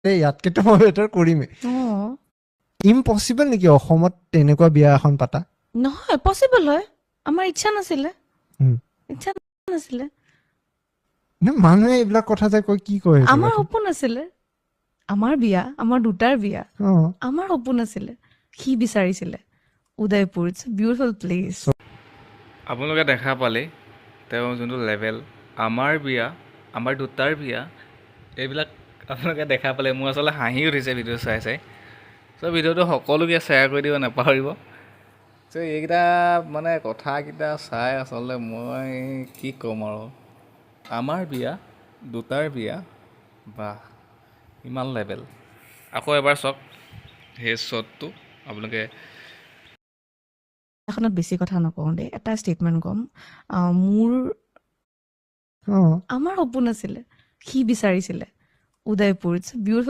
ইয়াতকেতো মই বেটাৰ কৰিমেই। অঁ ইম্পচিবল নেকি অসমত তেনেকুৱা বিয়া এখন পাতা? নহয় পচিবল হয়, আমাৰ ইচ্ছা নাছিলে, উম। ইচ্ছা নাছিলে, মানুহে এইবিলাক কথা যে কয় কি কয় সেইটো আমাৰ কথা? সপোন আছিলে, আমাৰ বিয়া, আমাৰ দুটাৰ বিয়া, অ আমাৰ সপোন আছিলে, সি বিচাৰিছিলে Udaipur, it's a beautiful place. আপোনালোকে দেখা পালে তেওঁৰ যোনটো লেভেল, আমাৰ বিয়া, আমাৰ দুটাৰ বিয়া, এইবিলাক আপোনালোকে দেখা পালে মোৰ আচলতে হাঁহি উঠিছে ভিডিঅ' চাই চাই। চ' ভিডিঅ'টো সকলোকে শ্বেয়াৰ কৰি দিব নাপাহৰিব। চ' এইকেইটা মানে কথাকেইটা চাই আচলতে মই কি ক'ম আৰু, আমাৰ বিয়া, দুটাৰ বিয়া, বাহ ইমান লেভেল। আকৌ এবাৰ চাওক সেই শ্বটটো আপোনালোকে। এখনত বেছি কথা নকওঁ দেই, এটা ষ্টেটমেণ্ট ক'ম, মোৰ অ আমাৰ সপোন আছিলে, সি বিচাৰিছিলে উদয়পুৰ, ইটছ এ বিউটিফুল